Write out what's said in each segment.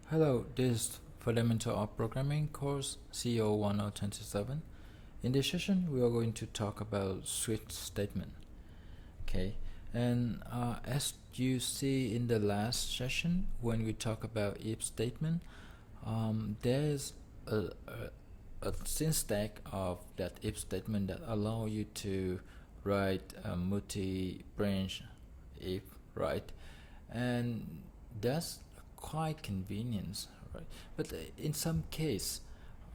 Hello, this is Fundamental of Programming course CO1027. In this session, we are going to talk about switch statement. Okay, and as you see in the last session, when we talk about if statement, there's a syntax of that if statement that allow you to write a multi-branch if, right? And that's quite convenient, right? But in some case,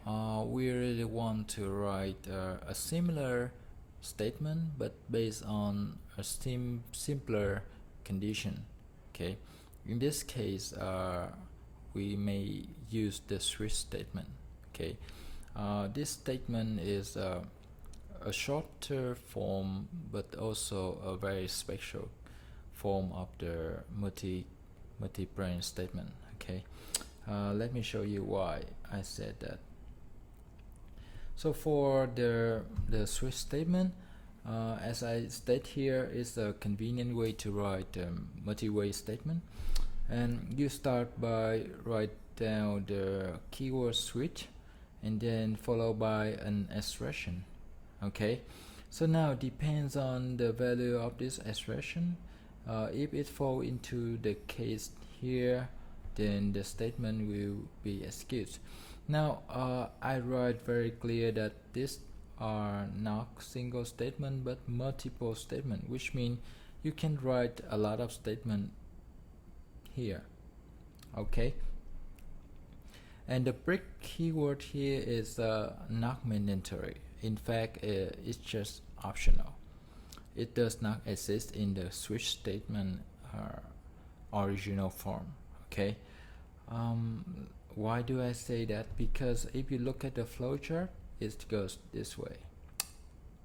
we really want to write a similar statement but based on a simpler condition. Okay, in this case, we may use the switch statement. Okay, this statement is a shorter form but also a very special form of the multi-branch statement. Okay, let me show you why I said that. So for the switch statement, as I state here, is a convenient way to write a multi-way statement, and you start by write down the keyword switch and then followed by an expression. Okay, so now depends on the value of this expression. If it falls into the case here, then the statement will be executed. Now I write very clear that these are not single statement but multiple statement, which means you can write a lot of statement here. Okay, and the break keyword here is not mandatory. In fact, it's just optional. It does not exist in the switch statement original form. Okay, why do I say that? Because if you look at the flowchart, it goes this way.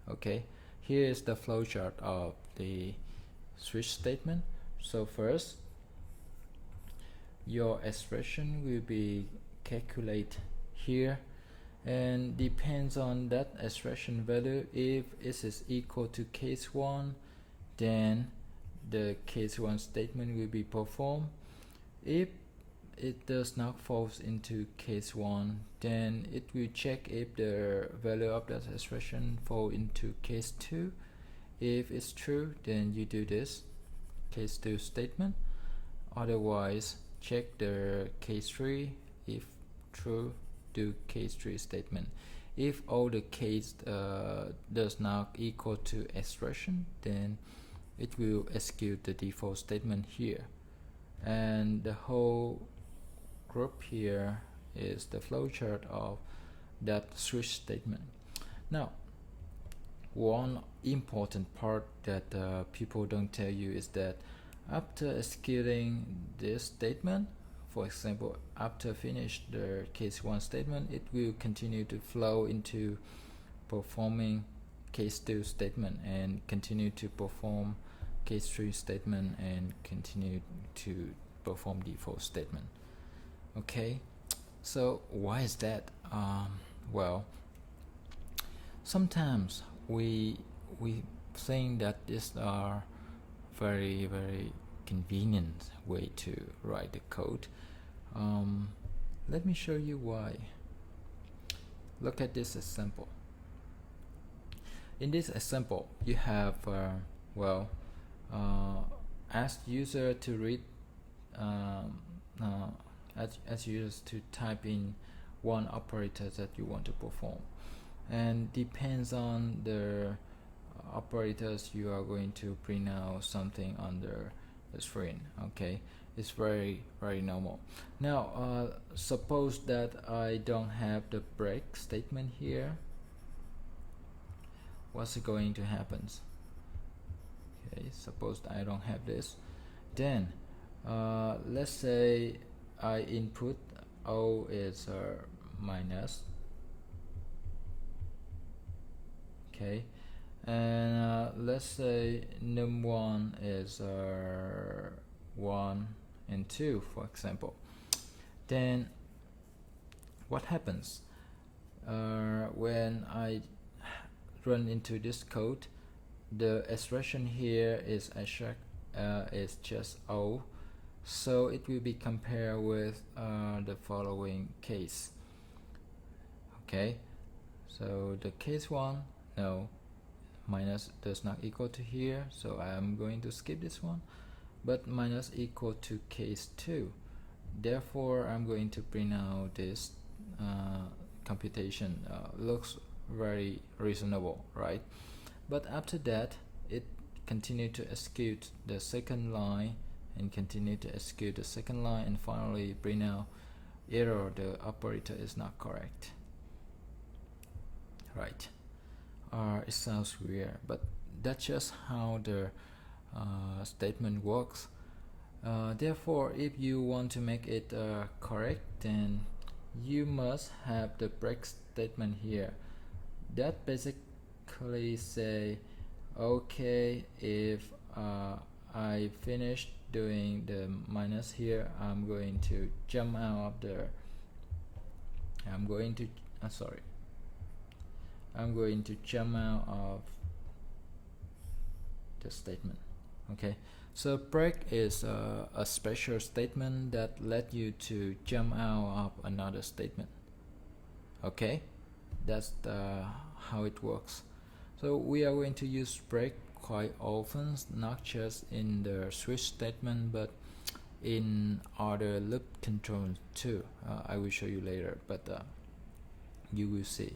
Okay, here is the flowchart of the switch statement. So first, your expression will be calculated here, and depends on that expression value. If it is equal to case 1, then the case 1 statement will be performed. If it does not fall into case 1, then it will check if the value of that expression fall into case 2. If it's true, then you do this case 2 statement. Otherwise, check the case 3. If true, do case 3 statement. If all the case does not equal to expression, then it will execute the default statement here, and the whole group here is the flowchart of that switch statement. Now, one important part that people don't tell you is that after executing this statement, for example, after finish the case 1 statement, it will continue to flow into performing case 2 statement and continue to perform case 3 statement and continue to perform default statement. Okay, so why is that? Well, sometimes we think that these are very convenient way to write the code. Let me show you why. Look at this example. In this example, you have ask user to read as users to type in one operator that you want to perform, and depends on the operators you are going to print out something on the screen. Okay, it's very normal. Now suppose that I don't have the break statement here. What's going to happen? Okay, suppose I don't have this, then let's say I input O is minus. Okay, and let's say num1 is 1 and 2, for example. Then what happens when I run into this code? The expression here is just O, So it will be compared with the following case. Okay, so the case 1, no, minus does not equal to here, so I am going to skip this one. But minus equal to case 2, therefore I'm going to print out this computation. Looks very reasonable, right? But after that, it continued to execute the second line and continue to execute the second line, and finally print out error, the operator is not correct, right? It sounds weird, but that's just how the statement works. Therefore, if you want to make it correct, then you must have the break statement here that basically say, okay, if I finish doing the minus here, I'm going to jump out of the I'm going to jump out of the statement. Okay, so break is a special statement that let you to jump out of another statement. Okay, that's how it works. So we are going to use break quite often, not just in the switch statement, but in other loop controls too. I will show you later, but you will see.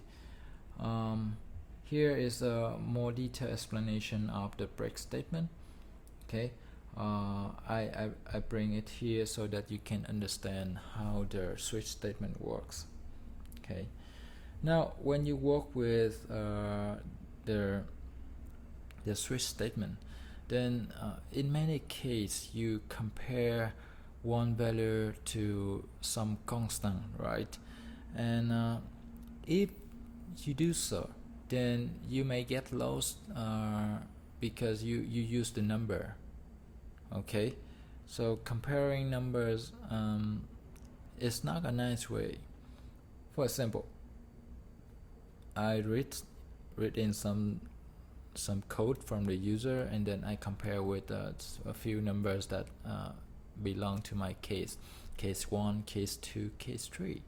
Here is a more detailed explanation of the break statement. Okay, I bring it here so that you can understand how the switch statement works. Okay, now when you work with the switch statement, then in many cases you compare one value to some constant, right? And if you do so, then you may get lost because you use the number. Okay, so comparing numbers is not a nice way. For example, I read in some code from the user, and then I compare with a few numbers that belong to my case 1, case 2, case 3.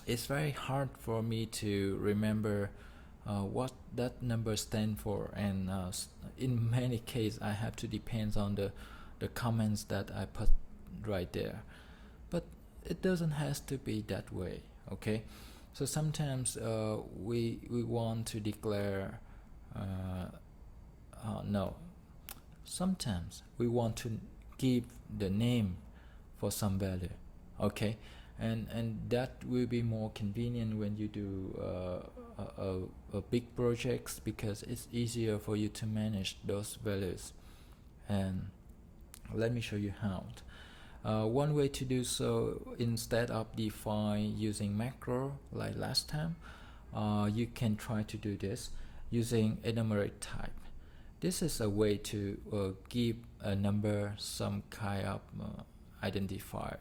It's very hard for me to remember what that number stands for, and in many cases I have to depend on the comments that I put right there. But it doesn't have to be that way. Okay, so sometimes we want to declare sometimes we want to give the name for some value. Okay, and that will be more convenient when you do a big projects, because it's easier for you to manage those values. And let me show you how. One way to do so, instead of define using macro like last time, you can try to do this using enumerate type. This is a way to give a number some kind of identifier.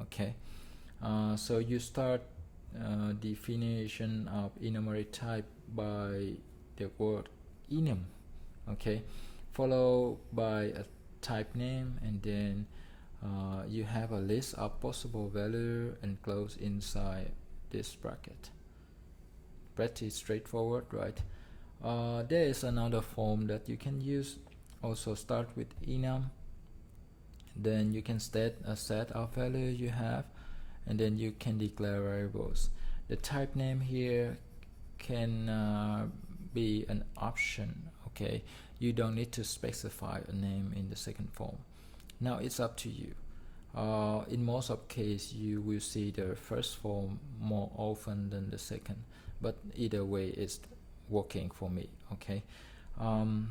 Okay, so you start definition of enumerate type by the word enum. Okay, followed by a type name, and then you have a list of possible value enclosed inside this bracket. Pretty straightforward, right? There is another form that you can use. Also start with enum, then you can state a set of values you have, and then you can declare variables. The type name here can be an option. Okay, you don't need to specify a name in the second form. Now it's up to you. In most of cases you will see the first form more often than the second, but either way it's working for me. Okay,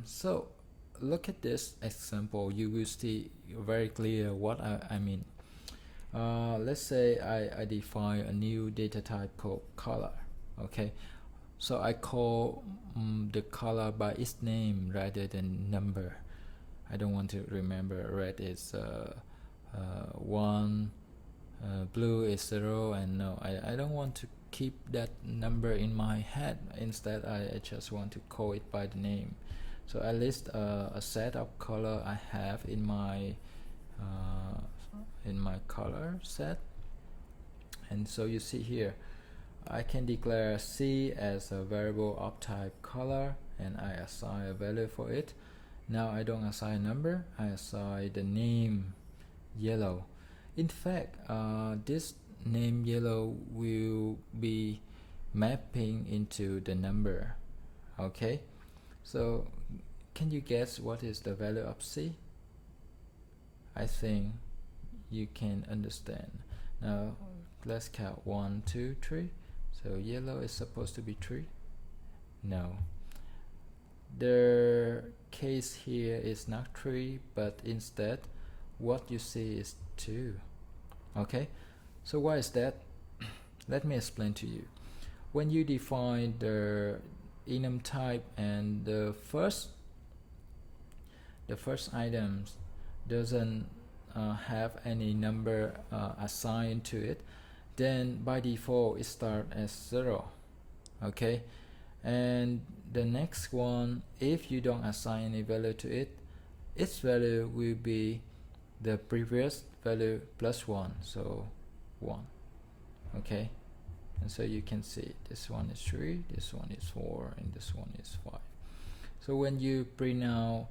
so look at this example, you will see very clear what I mean. Let's say I define a new data type called color. Okay, so I call the color by its name rather than number. I don't want to remember red is 1, blue is 0, and no, I don't want to keep that number in my head. Instead, I just want to call it by the name. So I list a set of color I have in my in my color set. And so you see here, I can declare C as a variable of type color, and I assign a value for it. Now I don't assign a number, I assign the name yellow. In fact, this name yellow will be mapping into the number. Okay, so can you guess what is the value of C? I think you can understand. Now let's count 1, 2, 3. So yellow is supposed to be 3. No, the case here is not 3, but instead what you see is 2. Okay, so why is that? Let me explain to you. When you define the enum type and the first items doesn't have any number assigned to it, then by default it starts as 0. Okay, and the next one, if you don't assign any value to it, its value will be the previous value plus 1, so 1. Okay, and so you can see this one is 3, this one is 4, and this one is 5. So when you print out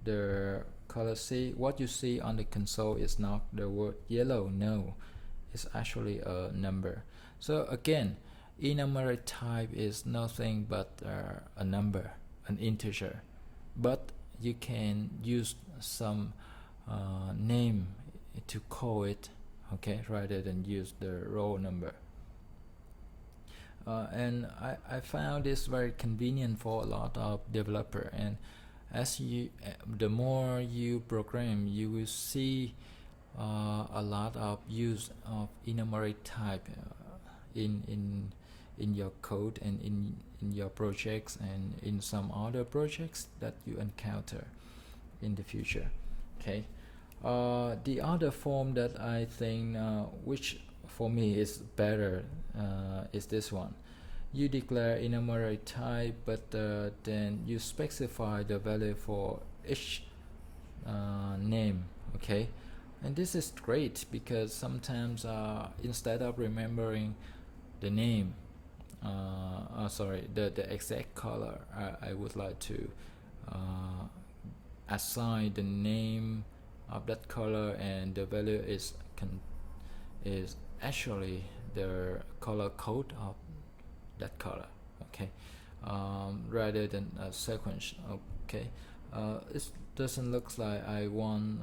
the color C, what you see on the console is not the word yellow. No, it's actually a number. So again, enumerator type is nothing but a number, an integer, but you can use some name to call it, okay, rather than use the row number. And I found this very convenient for a lot of developer, and as you the more you program, you will see a lot of use of enumerator type in your code and in your projects and in some other projects that you encounter in the future. Okay, the other form that I think which for me is better is this one. You declare enumerator type, but then you specify the value for each name. Okay, and this is great because sometimes instead of remembering the name, the exact color, I would like to assign the name of that color, and the value is actually the color code of that color. Okay, rather than a sequence. Okay, it doesn't look like I want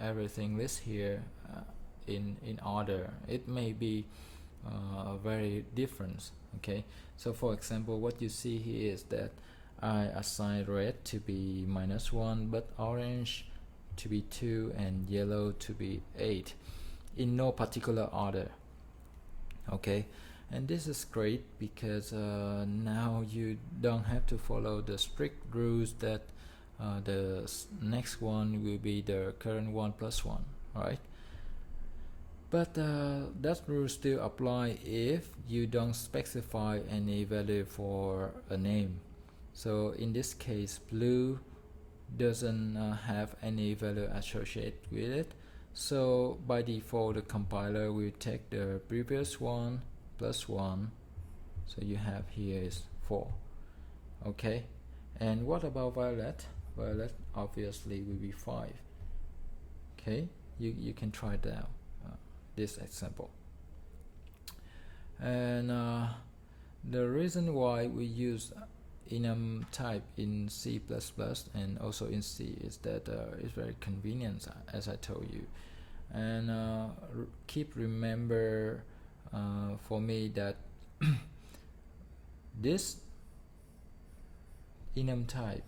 everything listed here in order. It may be very different. Okay, so for example, what you see here is that I assign red to be -1, but orange to be 2 and yellow to be 8 in no particular order. Okay, and this is great because now you don't have to follow the strict rules that the next one will be the current one plus 1, right? But that rule still apply if you don't specify any value for a name. So in this case, blue doesn't have any value associated with it. So by default, the compiler will take the previous one plus 1. So you have here is 4. Okay, and what about violet? Violet obviously will be 5. Okay, you can try that this example. And the reason why we use enum type in C++ and also in C is that it's very convenient, as I told you. And keep remember for me that this enum type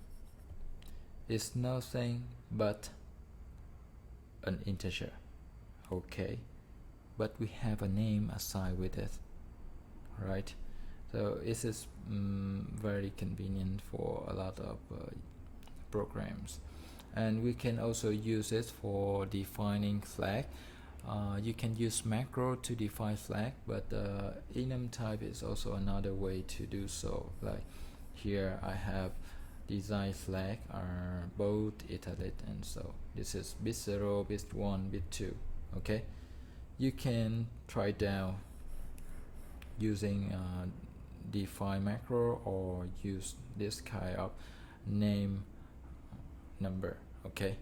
is nothing but an integer. Okay, but we have a name assigned with it, right? So this is very convenient for a lot of programs, and we can also use it for defining flag. You can use macro to define flag, but enum type is also another way to do so. Like here I have design flag are both italic, and so this is bit 0, bit 1, bit 2. Okay, you can try down using define macro or use this kind of name number. Okay,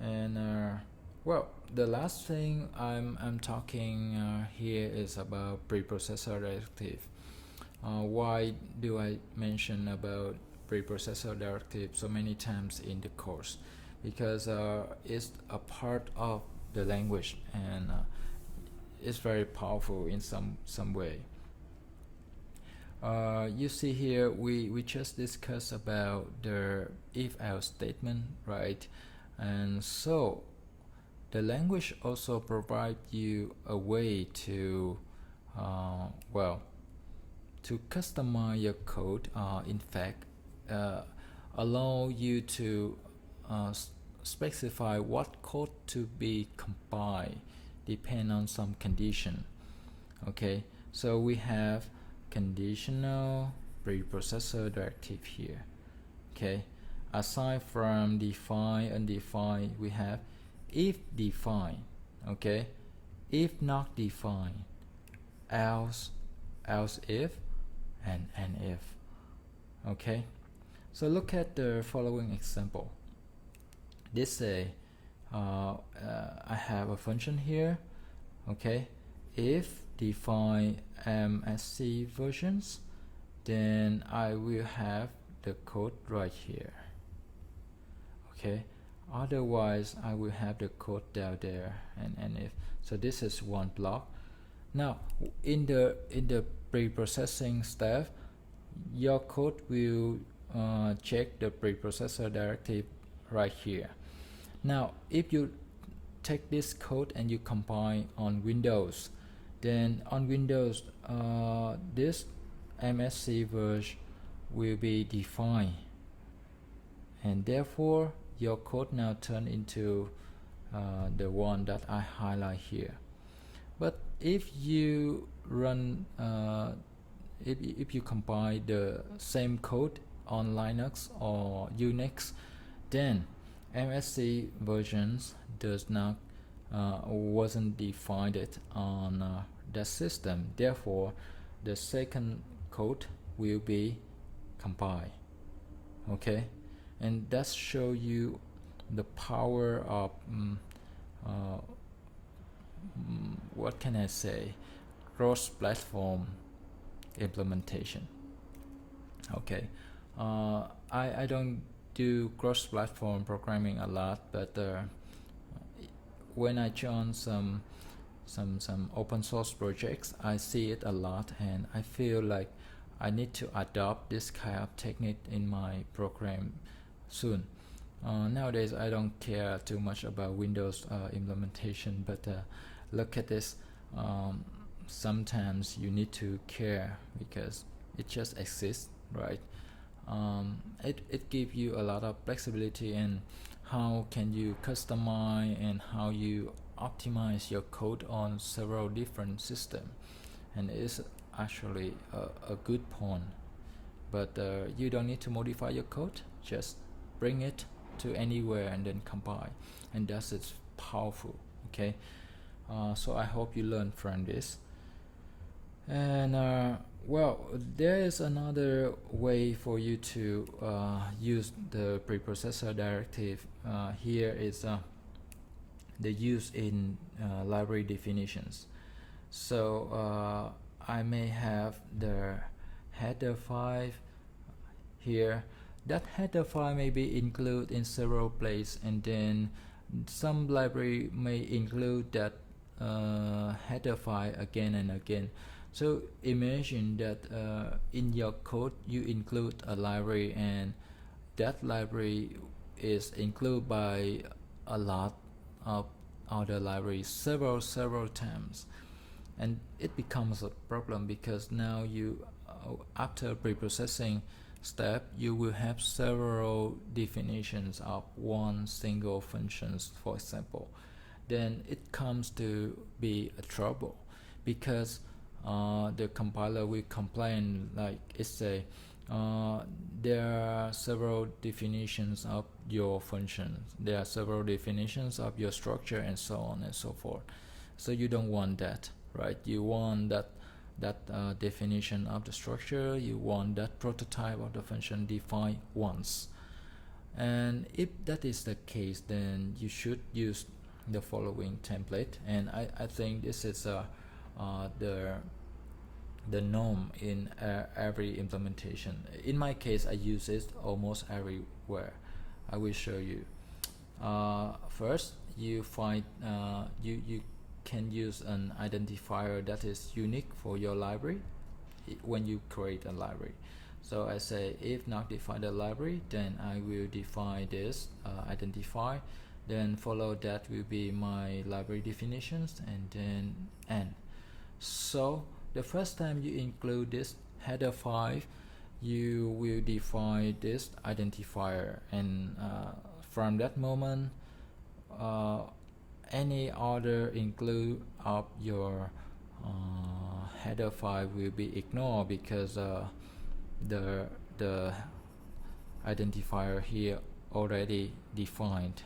and well, the last thing I'm talking here is about preprocessor directive. Why do I mention about preprocessor directive so many times in the course? Because it's a part of the language, and it's very powerful in some way. You see here we just discussed about the if-else statement, right? And so the language also provides you a way to to customize your code. In fact, allow you to specify what code to be compiled depend on some condition. Okay, so we have conditional preprocessor directive here. Okay, aside from define, undefined, we have if define, okay, if not define, else if, and if. Okay, so look at the following example. This say I have a function here. Okay, if define MSC versions, then I will have the code right here. Okay, otherwise I will have the code down there, and if. So this is one block. Now in the preprocessing step, your code will check the preprocessor directive right here. Now if you take this code and you compile on Windows, then on Windows this MSC version will be defined, and therefore your code now turn into the one that I highlight here. But if you run if you compile the same code on Linux or Unix, then MSC versions does not wasn't defined on that system. Therefore, the second code will be compiled. Okay, and that show you the power of what can I say, cross-platform implementation. Okay, I don't do cross-platform programming a lot, but when I join some open source projects, I see it a lot, and I feel like I need to adopt this kind of technique in my program soon. Nowadays I don't care too much about Windows implementation, but look at this. Sometimes you need to care because it just exists, right? It gives you a lot of flexibility in how can you customize and how you optimize your code on several different systems, and it's actually a good point. But you don't need to modify your code, just bring it to anywhere and then compile, and that's it's powerful. Okay, so I hope you learn from this. And well, there is another way for you to use the preprocessor directive. Here is the use in library definitions. So I may have the header file here. That header file may be included in several places, and then some library may include that header file again and again. So imagine that in your code you include a library, and that library is included by a lot of other libraries several times, and it becomes a problem because now you after preprocessing step you will have several definitions of one single functions, for example. Then it comes to be a trouble because the compiler will complain like it's a uh, there are several definitions of your functions, there are several definitions of your structure, and so on and so forth. So you don't want that, right? You want that definition of the structure, you want that prototype of the function defined once. And if that is the case, then you should use the following template, and I think this is the norm in every implementation. In my case, I use it almost everywhere. I will show you. First, you find you can use an identifier that is unique for your library when you create a library. So I say if not define a library, then I will define this identifier, then follow that will be my library definitions, and then end. So the first time you include this header file, you will define this identifier, and from that moment any other include of your header file will be ignored, because the identifier here already defined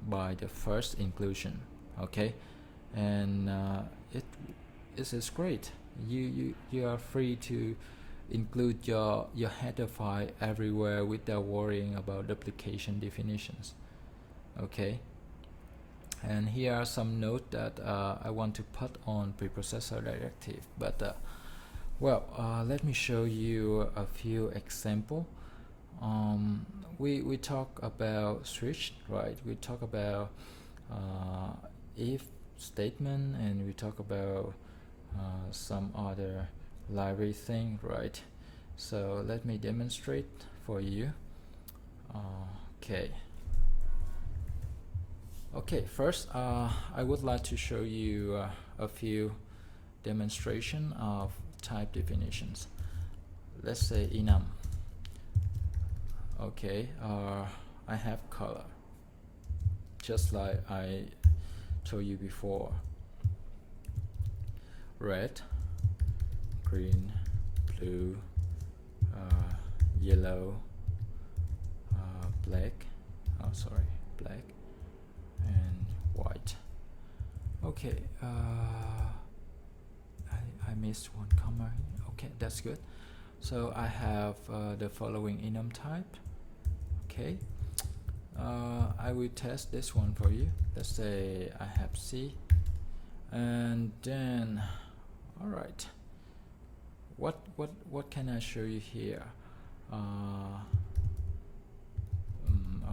by the first inclusion. Okay, and it is great. You are free to include your header file everywhere without worrying about duplication definitions. Okay, and here are some notes that I want to put on preprocessor directive, but let me show you a few examples. We talk about switch, right? We talk about if statement, and we talk about some other library thing, right? So let me demonstrate for you. Okay, first I would like to show you a few demonstration of type definitions. Let's say enum. Okay, I have color, just like I told you before: red, green, blue, yellow, black, black, and white. Okay, I missed one comma. Okay, that's good. So I have the following enum type. Okay, I will test this one for you. Let's say I have C, and then alright, what can I show you here?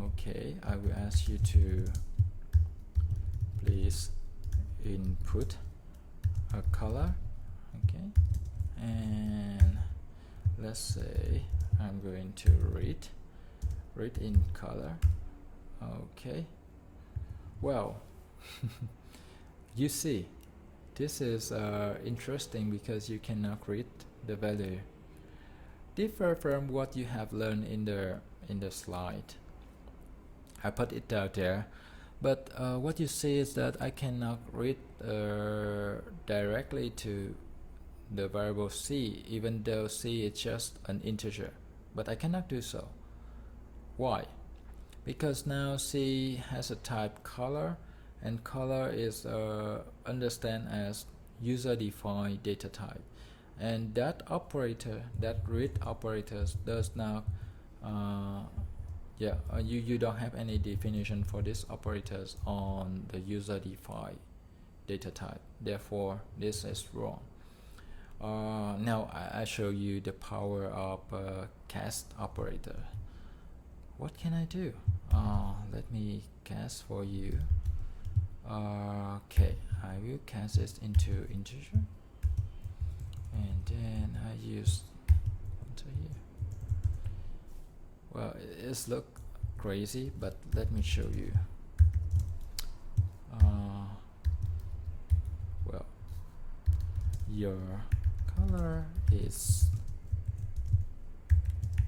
Okay, I will ask you to please input a color. Okay, and let's say I'm going to read in color. Okay, well you see, this is interesting because you cannot read the value. Differ from what you have learned in the slide. I put it out there, but what you see is that I cannot read directly to the variable C, even though C is just an integer, but I cannot do so. Why? Because now C has a type color, and color is understand as user-defined data type, and that operator, that read operators, does not you don't have any definition for these operators on the user-defined data type. Therefore, this is wrong. Now I show you the power of cast operator. What can I do? Let me cast for you. Okay, I will cast it into integer, and then I use here. Well, it's look crazy, but let me show you. Well, your color is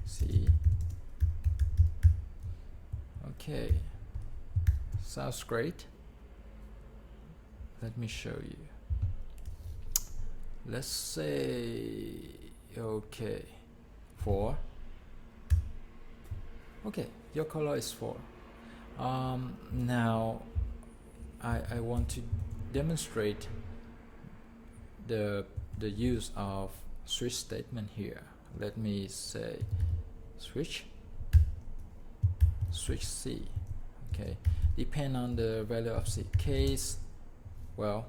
C. Okay, sounds great. Let me show you. Let's say, okay, 4. Okay, your color is 4. Now I want to demonstrate the use of switch statement here. Let me say switch C. Okay, depend on the value of C. Case, well,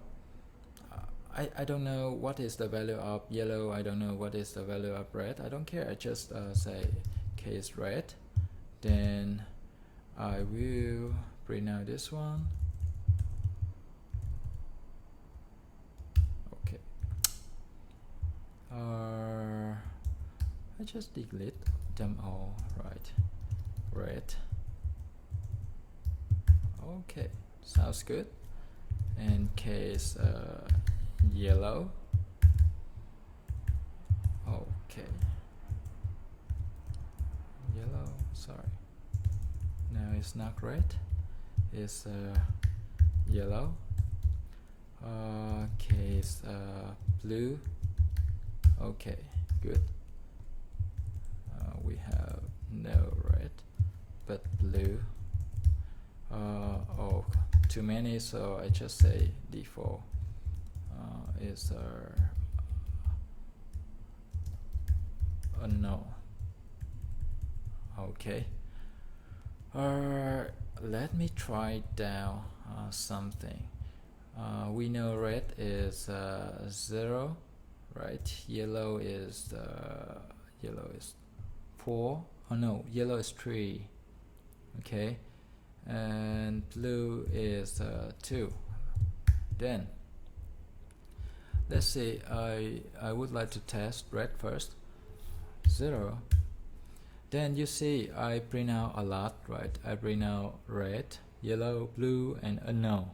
I don't know what is the value of yellow. I don't know what is the value of red. I don't care. I just say case red. Then I will print out this one. Okay. I just delete them all. Right. Red. Okay, sounds good. And case yellow. Okay, yellow, sorry, now it's not red, it's yellow. Case blue. Okay, good. We have no red but blue. Oh, too many, so I just say default is no. Okay. Let me try down something. We know red is 0, right? Yellow is 4. Oh no, yellow is 3. Okay, and blue is 2. Then let's say I would like to test red first. 0. Then you see I print out a lot, right? I print out red, yellow, blue, and unknown.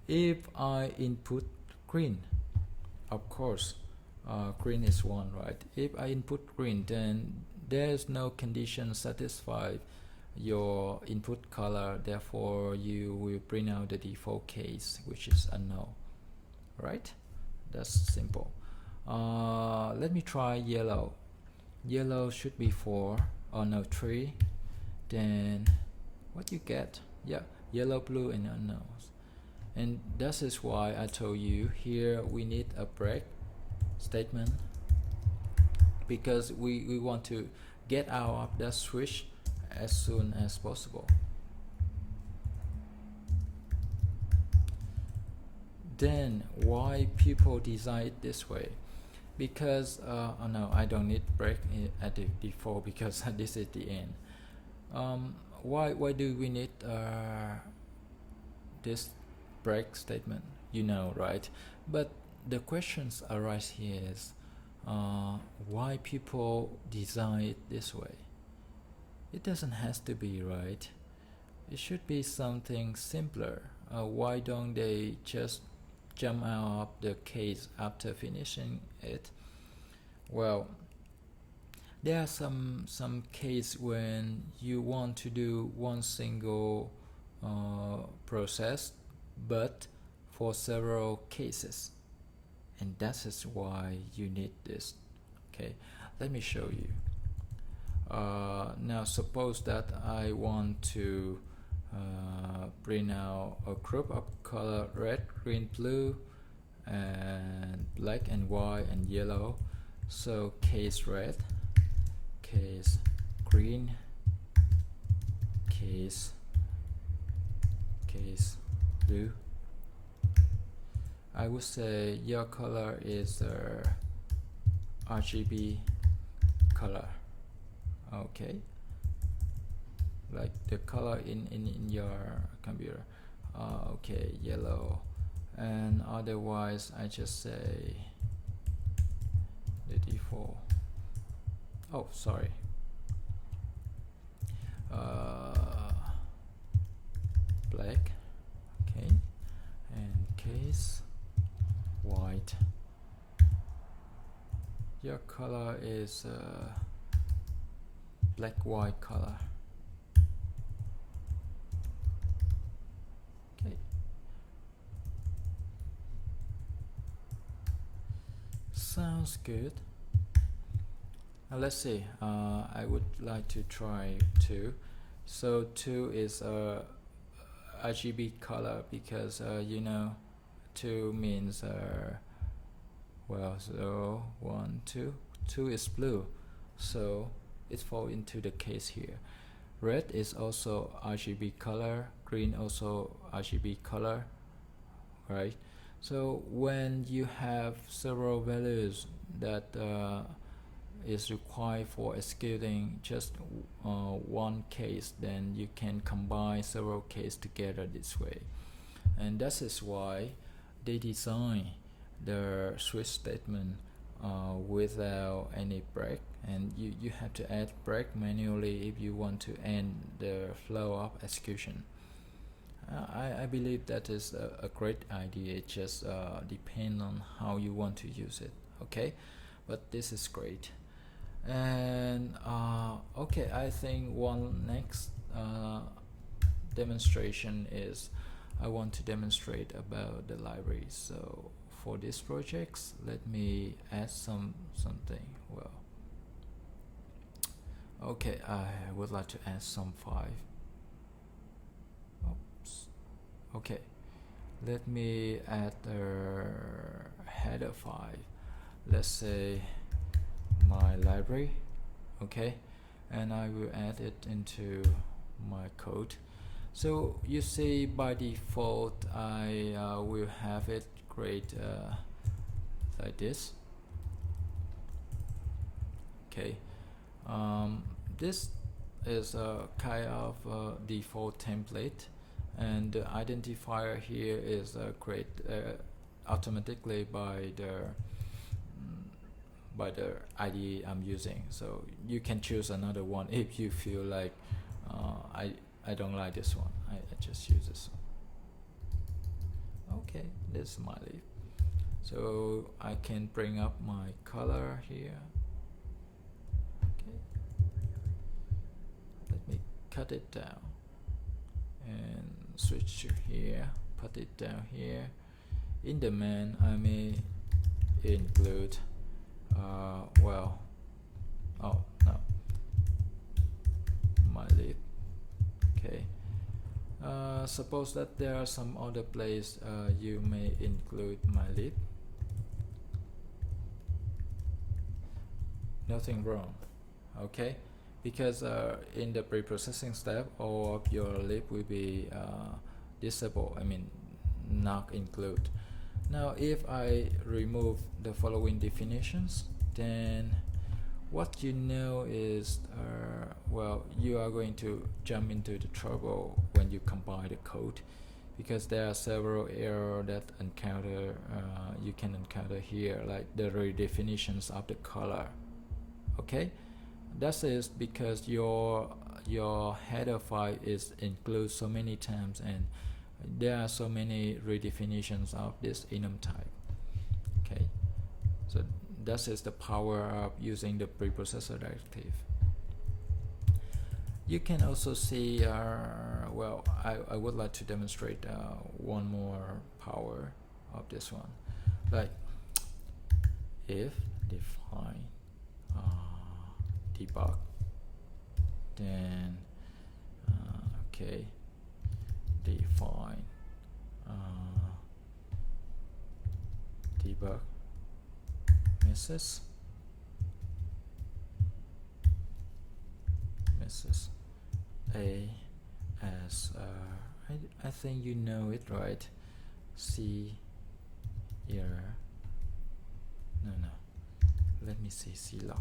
If I input green, of course green is 1, right? If I input green, then there is no condition satisfied your input color, therefore you will print out the default case, which is unknown, right? That's simple. Let me try yellow. Yellow should be 4, or no, 3. Then what you get? Yeah, yellow, blue, and unknowns. And that is why I told you here we need a break statement, because we want to get out of that switch as soon as possible. Then why people design it this way? Because oh no, I don't need break at the default, because this is the end. Why do we need this break statement? You know, right? But the questions arise here is why people design it this way. It doesn't have to be, right? It should be something simpler. Why don't they just jump out of the case after finishing it? Well, there are some case when you want to do one single process but for several cases, and that is why you need this. Okay, let me show you. Now suppose that I want to print out a group of color red, green, blue, and black and white and yellow. So case red, case green, case blue. I would say your color is RGB color. Okay, like the color in your computer. Okay, yellow. And otherwise I just say the default. Oh, sorry. Black. Okay, and case white. Your color is black white color. Okay, sounds good. Let's see. I would like to try 2. So 2 is a RGB color because you know 2 means well, so 1 2 2 is blue, so it falls into the case here. Red is also RGB color, green also RGB color, right? So when you have several values that is required for executing just one case, then you can combine several cases together this way. And that is why they design the switch statement without any break, and you have to add break manually if you want to end the flow of execution. I believe that is a great idea. It just depends on how you want to use it, okay? But this is great. And okay, I think one next demonstration is I want to demonstrate about the library. So for this projects, let me add something. Well, okay, I would like to add some 5. Oops. Okay, let me add the header 5. Let's say my library, okay, and I will add it into my code. So you see by default I will have it create like this, okay. This is a kind of default template, and the identifier here is created automatically by the IDE I'm using. So you can choose another one if you feel like I don't like this one. I just use this one. Okay, this is my leaf. So I can bring up my color here. Okay, let me cut it down and switch to here, put it down here. In the main, I may include well, oh no, my lib. Okay, suppose that there are some other place you may include my lib. Nothing wrong, okay, because in the pre-processing step all of your lib will be disabled, I mean not include. Now if I remove the following definitions, then what you know is well, you are going to jump into the trouble when you compile the code, because there are several errors that you can encounter here, like the redefinitions of the color. Okay, that is because your header file is included so many times, and there are so many redefinitions of this enum type. Okay, so that is the power of using the preprocessor directive. You can also see well, I would like to demonstrate one more power of this one, like if define debug, then okay, define debug message a as I think you know it, right? C error, no, let me see, C log.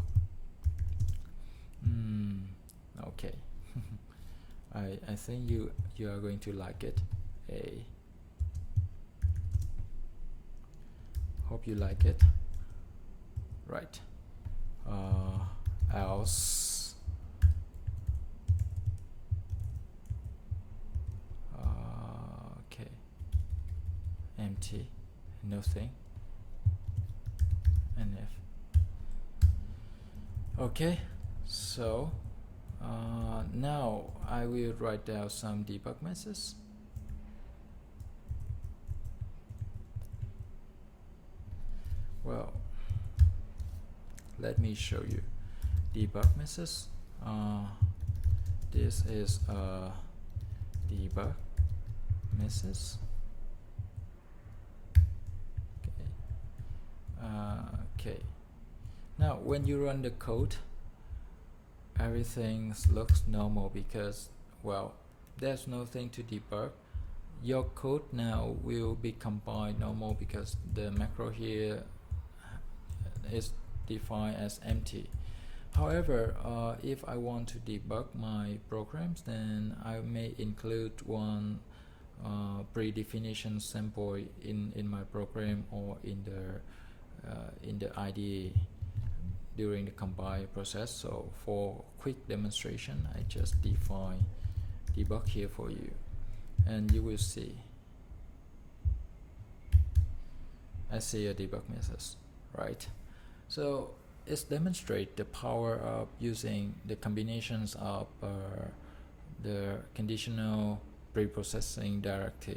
Okay. I think you are going to like it. Hope you like it. Right. Else okay, empty, nothing, and if. Okay, so now I will write down some debug messages. Well, let me show you. debug message. This is a debug message. Okay. Now when you run the code, everything looks normal because, well, there's nothing to debug. Your code now will be compiled normal because the macro here is defined as empty. However, if I want to debug my programs, then I may include one predefinition sample in my program or in the IDE during the compile process. So for quick demonstration, I just define debug here for you, and you will see I see a debug message, right? So it demonstrates the power of using the combinations of the conditional preprocessing directive